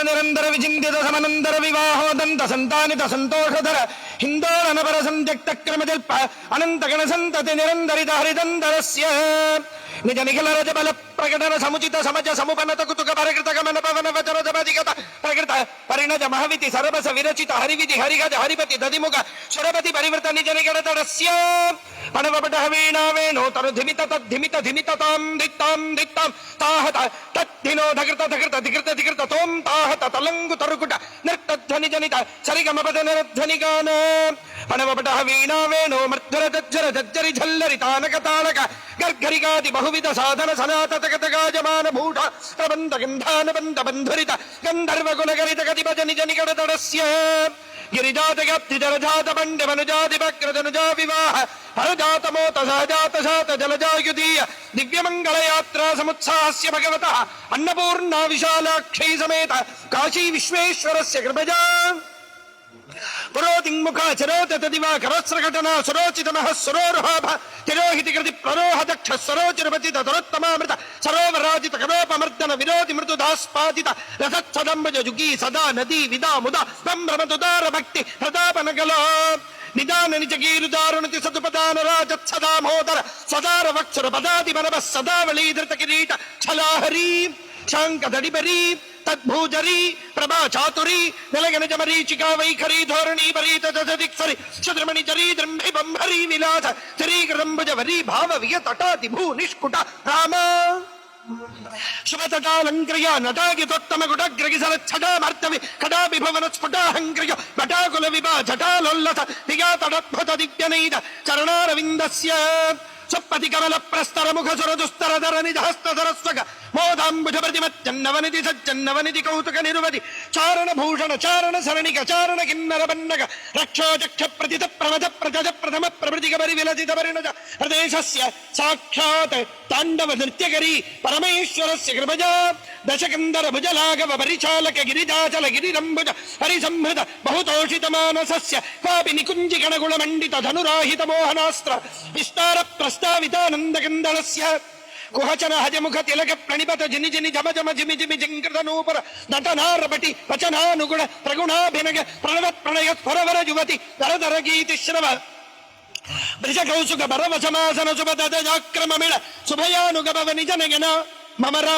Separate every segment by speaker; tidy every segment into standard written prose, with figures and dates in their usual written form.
Speaker 1: నిరంతర విచిందిత సమనంతర వివాహోదంత సంతానిత సంతోషధర హిందోళనపర సంత్యక్త క్రమజల్ప అనంతగణ సంతతి నిరంతరిత హరిదంతరస్య నిజ నిఖిల రజ బల ప్రకటన సముచిత సమజ సముపనత కుతుక పరికృత గమన పవన వచన జపదిగత ప్రకృత పరిణజ మహవితి సరబస విరచిత హరివిధి హరిగజ హరిపతి దదిముఖ సురపతి పరివృత నిజ నిగడతడస్య పణవపట వీణా వేణో తను ధిమిత తద్ధిమిత ధిమిత తాం దిత్తాం దిత్తాం తాహత తద్ధినో ధకృత ధకృత ధికృత ధికృత తోం తాహత తలంగు తరుగుట నృత్తధ్వని జనిత సరిగమపద నిరధ్వని గాన పణవపట వీణా వేణో మర్ధుర జజ్జర జజ్జరి ఝల్లరి తానక తాళక గర్గరిగాది బహువిధ సాధన సనాతతగతగాజమాన భూఢ ప్రబంధ గంధాన బంధ బంధురిత గంధర్వ గుణగరిత గతిభజ నిజ నిగడతడస్య గిరిజాతగప్తి జలజాత బండ మనుజాదిభక్రజనుజా వివాహ పరజాత మోత సహజాత శాత జలజాయుధీయ దివ్యమంగళయాత్రా సముత్సాహస్య భగవతః అన్నపూర్ణా విశాలాక్షై సమేత కాశీ విశ్వేశ్వరస్య కృపజా పురోతిముఖ చరోతదివా కరస్రఘటనా సురోచితమః సురోరుహాభ తిరోహితి కృతి ప్రరోహ దక్ష సరోచిరపతిత దురోత్తమామృత సరోవరాజిత కరోపమర్దన విరోధి మృదుదాస్పాదిత రసచ్చదంబజ జుగీ సదా నదీ విదా ముదా సంభ్రమతుదార భక్తి ప్రతాపనగలో నిదాన నిజగీరుదారుణతి సదుపదాన రాజత్సదామోదర సదార వక్షర పదాది మనవ సదావళీధృత కిరీట ఛలాహరీ శాంకదడిబరీ తద్భూజరీ ప్రభా చాతురీ నిలగనజ మరీచికా వైఖరీ ధోరణీ పరీత దిక్సరి చంద్రమణి జరీ ద్రంభి బంభరీ విలాస చరీకరంభుజ వరీ భావ వియతటాతి భూ నిష్కుట రామ శుభతటాలంక్రియ నటాగితోత్తమ గుడగ్రగిసలచ్చటామర్తవి కడాపి భువన స్ఫుటాహంక్రియ భటాకుల విభా జటాలోల్లస దిగాతడద్భుత దివ్యనైద చరణారవిందస్య చప్పతి కమల ప్రస్తర ముఖ సుర దుస్తర ధర నిజ హస్త సరస్వగ మోదాంబుజ ప్రతిమచ్చన్నవనిధి సజ్జన్నవనిధి కౌతుక నిరువది చారణ భూషణ చారణ సరణిక చారణ కిన్నర బన్నగ రక్షోచక్ష ప్రతిత ప్రమజ ప్రజ ప్రథమ ప్రభృతిక పరి విలసిత పరిణజ ప్రదేశస్య సాక్షాత్ తాండవ నృత్యకరీ పరమేశ్వరస్య కృపజా దశకందర భుజలాఘవ పరిచాలక గిరిజాచల గిరిరంభుజ హరిసంహృత బహుతోషిత మానసస్య కాపి నికుంజి గణగుణ మండిత ధనురాహిత మోహనాస్త్ర విస్తార ప్రస్తావితానందకందళస్య కుహచన హజముఖ తిలక ప్రణిపత జిని జిని జమ జమ జిమి జిమి జింకృత నూపుర నటనారపటి వచనానుగుణ ప్రగుణాభినగ ప్రణవత్ ప్రణయ స్ఫురవర యువతి దరదర గీతి శ్రవ బ్రజ కౌసుక బరవశమాసన శుభదజాక్రమమిళ శుభయానుగభవ నిజ నగన మమర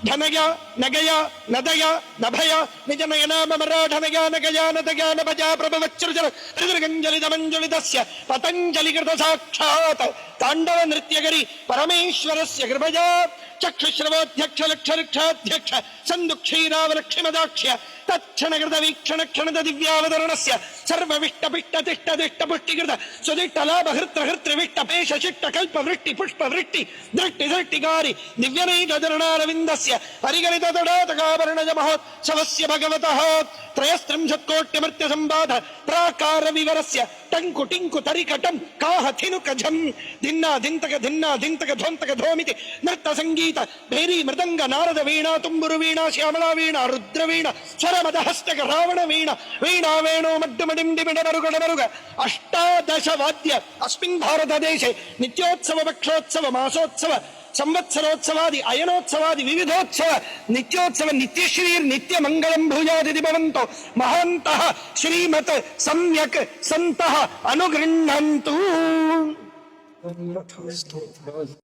Speaker 1: ధనయ నగయ నదయ నభయ నిజ నయన మమర ధనయ నగయ నదయ నభజ ప్రభవచ్చృజన త్రిదృగంజలిత మంజుళితస్య పతంజలికృత సాక్షాత్ తాండవ నృత్యకరి పరమేశ్వరస్య కృపజా చక్షుశ్రవోధ్యక్ష లక్షరిక్షాధ్యక్ష సందుక్షీరావలక్షిమదాక్ష్య తక్షణకృత వీక్షణ క్షణద దివ్యావతరణస్య సర్వవిష్ట పిష్ట తిష్ట దిష్ట పుష్టికృత సుదిష్ట లాభ హృత్ర హృత్రవిష్ట పేష శిష్ట కల్ప వృష్టి పుష్ప వృష్టి దృష్టి దృష్టికారి దివ్యనైకరణారవిందస్య పరిగణిత తడాతకాభరణజ మహోత్సవస్య భగవతః త్రయస్త్రింశత్కోట్యమర్త్య సంబాధ ప్రాకార వివరస్య టంకు టింకు తరికటం కాహ థినుక ఝం ధిన్నా ధింతక ధిన్నా ధింతక ధ్వంతక ధోమితి నృత్త సంగీత భేరీ మృదంగ నారద వీణా తుంబురు వీణా శ్యామళా వీణ రుద్ర వీణ స్వరమద హస్తక రావణ వీణ వీణా వేణో మడ్డుమడిండిమిడ మరుగడ మరుగ అష్టాదశ వాద్య అస్మిన్ భారతదేశే నిత్యోత్సవ పక్షోత్సవ మాసోత్సవ సంవత్సరోత్సవాది అయనోత్సవాది వివిధోత్సవ నిత్యోత్సవ నిత్యశ్రీర్ నిత్య మంగళం భూయాది భవంతో మహాంతః శ్రీమత్ సమ్యక్ సంతః అనుగృహ్ణంతు.